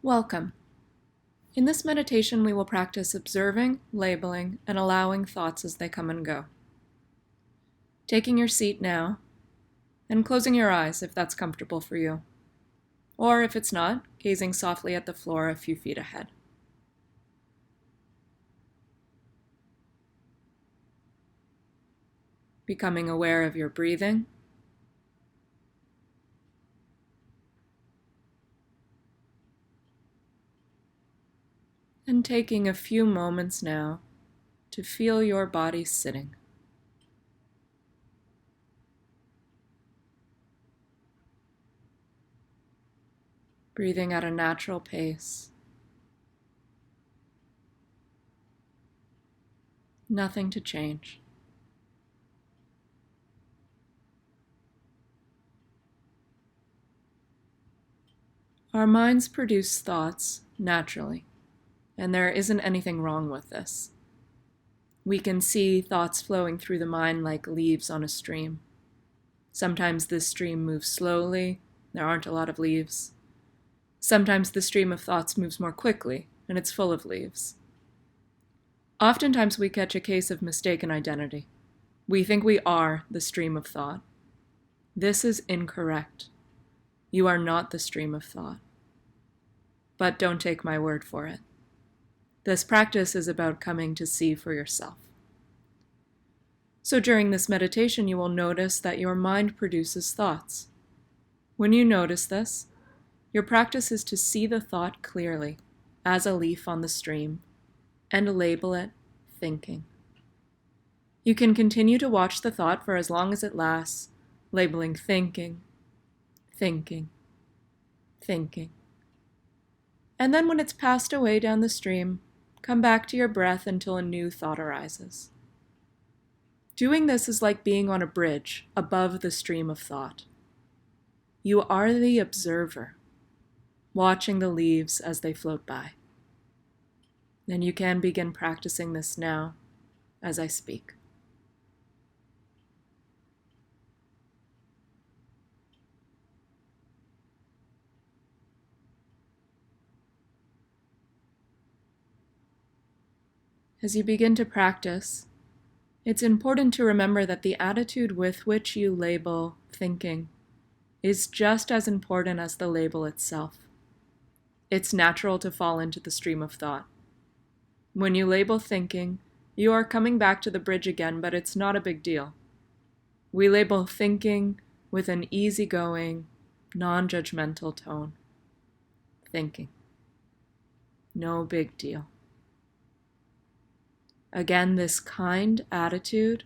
Welcome. In this meditation, we will practice observing, labeling, and allowing thoughts as they come and go. Taking your seat now, and closing your eyes if that's comfortable for you. Or if it's not, gazing softly at the floor a few feet ahead. Becoming aware of your breathing. And taking a few moments now to feel your body sitting. Breathing at a natural pace. Nothing to change. Our minds produce thoughts naturally, and there isn't anything wrong with this. We can see thoughts flowing through the mind like leaves on a stream. Sometimes this stream moves slowly, there aren't a lot of leaves. Sometimes the stream of thoughts moves more quickly, and it's full of leaves. Oftentimes we catch a case of mistaken identity. We think we are the stream of thought. This is incorrect. You are not the stream of thought. But don't take my word for it. This practice is about coming to see for yourself. So during this meditation, you will notice that your mind produces thoughts. When you notice this, your practice is to see the thought clearly, as a leaf on the stream, and label it thinking. You can continue to watch the thought for as long as it lasts, labeling thinking, thinking, thinking. And then when it's passed away down the stream, come back to your breath until a new thought arises. Doing this is like being on a bridge above the stream of thought. You are the observer, watching the leaves as they float by. And you can begin practicing this now as I speak. As you begin to practice, it's important to remember that the attitude with which you label thinking is just as important as the label itself. It's natural to fall into the stream of thought. When you label thinking, you are coming back to the bridge again, but it's not a big deal. We label thinking with an easygoing, non-judgmental tone. Thinking. No big deal. Again, this kind attitude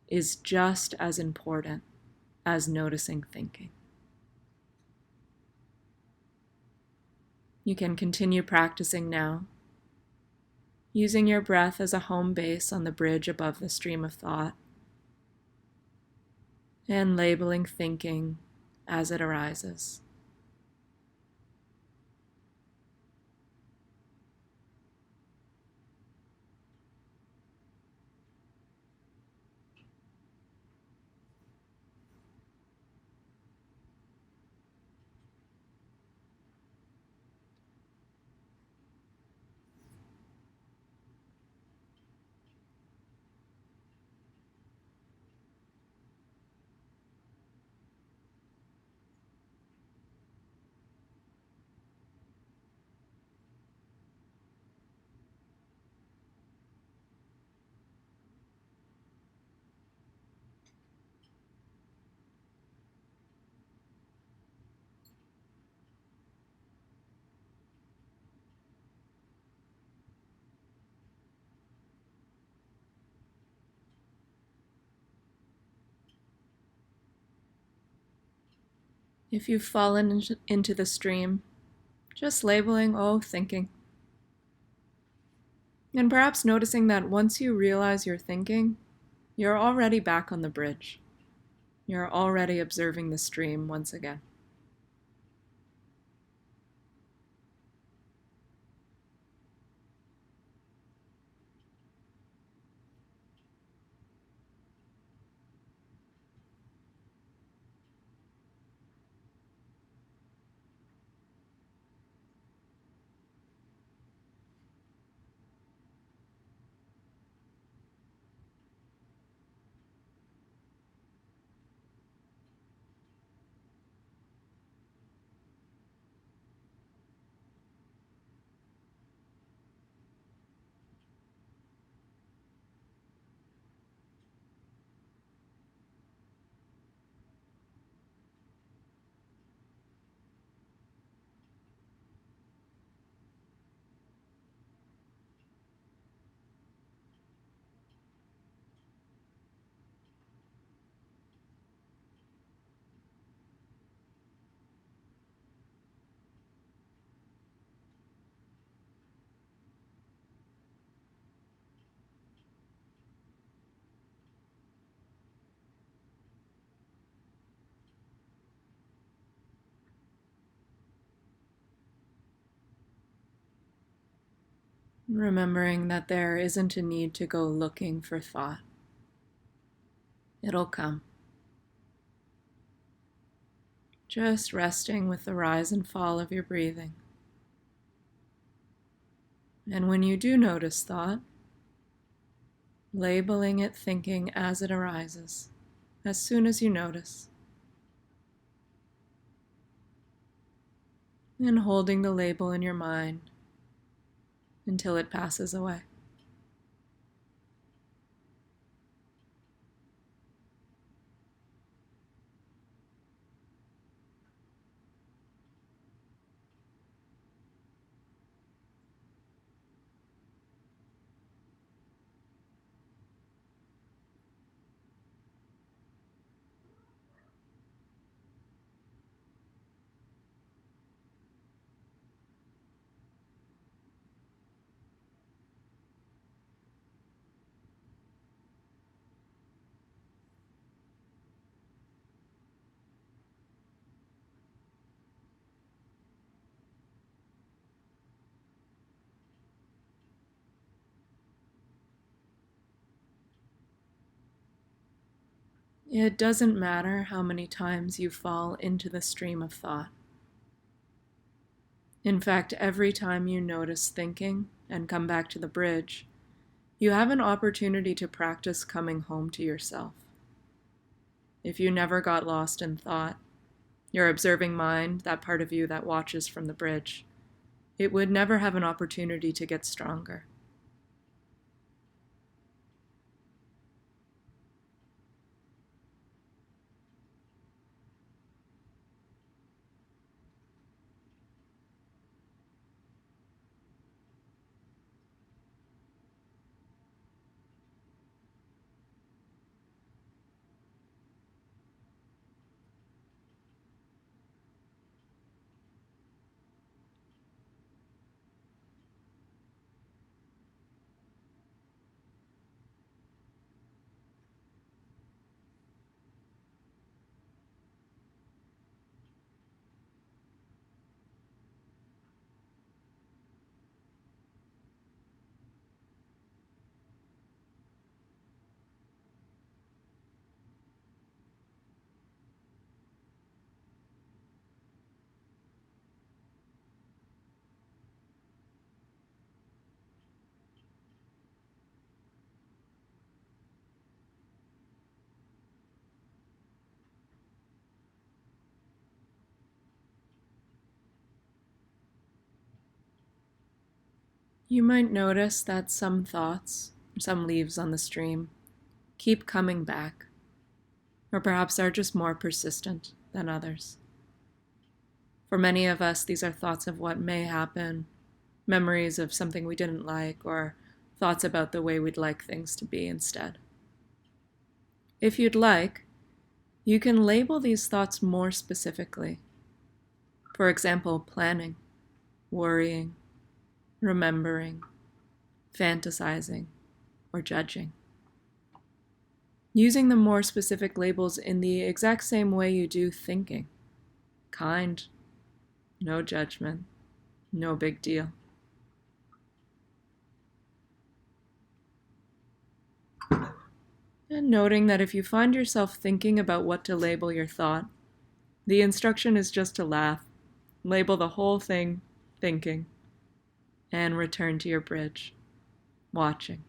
is just as important as noticing thinking. You can continue practicing now, using your breath as a home base on the bridge above the stream of thought, and labeling thinking as it arises. If you've fallen into the stream, just labeling, thinking. And perhaps noticing that once you realize you're thinking, you're already back on the bridge. You're already observing the stream once again. remembering that there isn't a need to go looking for thought. It'll come. Just resting with the rise and fall of your breathing. And when you do notice thought, labeling it thinking as it arises, as soon as you notice, and holding the label in your mind until it passes away. It doesn't matter how many times you fall into the stream of thought. In fact, every time you notice thinking and come back to the bridge, you have an opportunity to practice coming home to yourself. If you never got lost in thought, your observing mind, that part of you that watches from the bridge, it would never have an opportunity to get stronger. You might notice that some thoughts, some leaves on the stream, keep coming back, or perhaps are just more persistent than others. For many of us, these are thoughts of what may happen, memories of something we didn't like, or thoughts about the way we'd like things to be instead. If you'd like, you can label these thoughts more specifically. For example, planning, worrying, remembering, fantasizing, or judging. Using the more specific labels in the exact same way you do thinking. Kind, no judgment, no big deal. And noting that if you find yourself thinking about what to label your thought, the instruction is just to laugh, label the whole thing thinking, and return to your bridge, watching.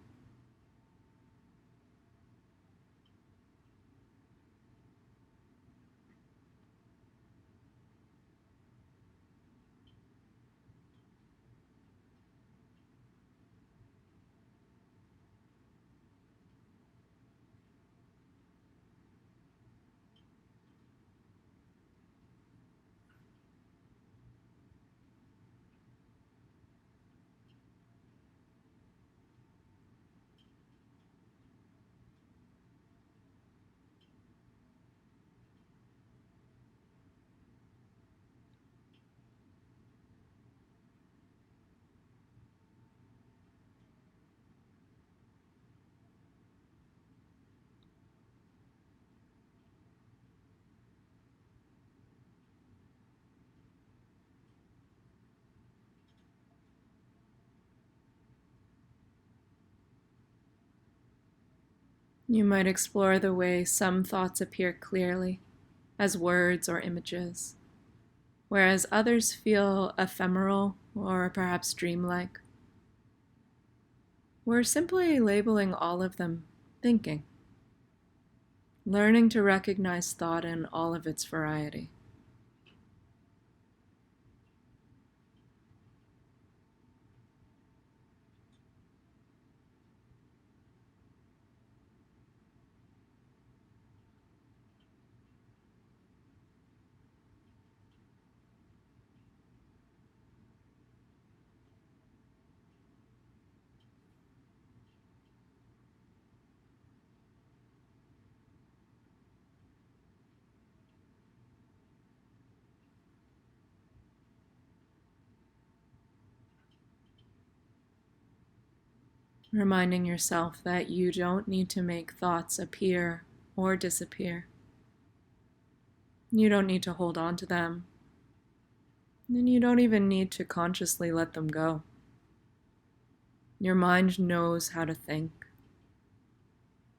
You might explore the way some thoughts appear clearly as words or images, whereas others feel ephemeral or perhaps dreamlike. We're simply labeling all of them thinking, learning to recognize thought in all of its variety. Reminding yourself that you don't need to make thoughts appear or disappear. You don't need to hold on to them, and you don't even need to consciously let them go. Your mind knows how to think.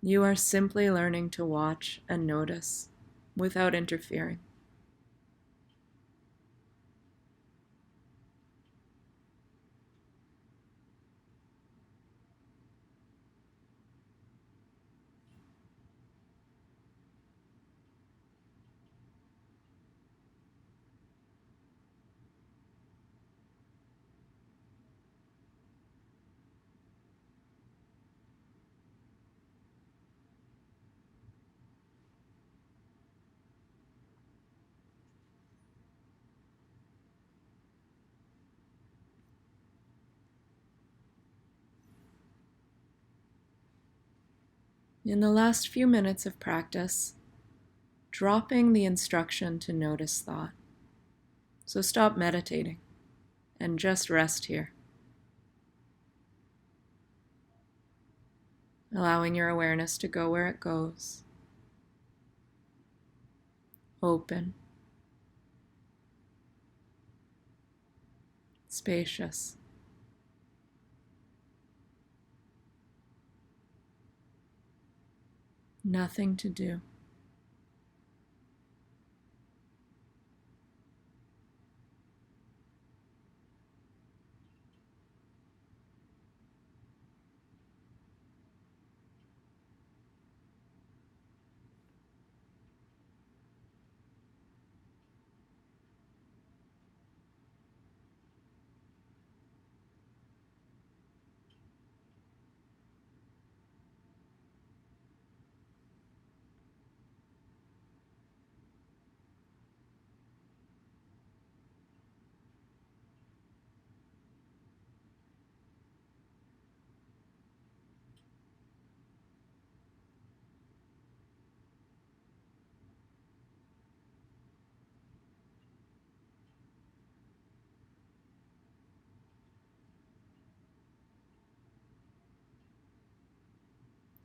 You are simply learning to watch and notice without interfering. In the last few minutes of practice, dropping the instruction to notice thought. So stop meditating and just rest here, allowing your awareness to go where it goes, open, spacious. Nothing to do.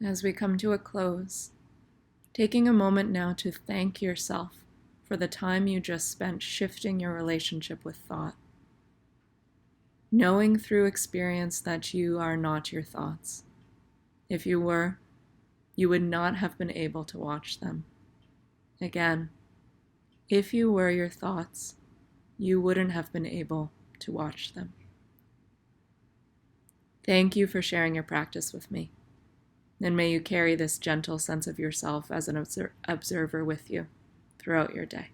As we come to a close, taking a moment now to thank yourself for the time you just spent shifting your relationship with thought, knowing through experience that you are not your thoughts. If you were, you would not have been able to watch them. Again, if you were your thoughts, you wouldn't have been able to watch them. Thank you for sharing your practice with me, and may you carry this gentle sense of yourself as an observer with you throughout your day.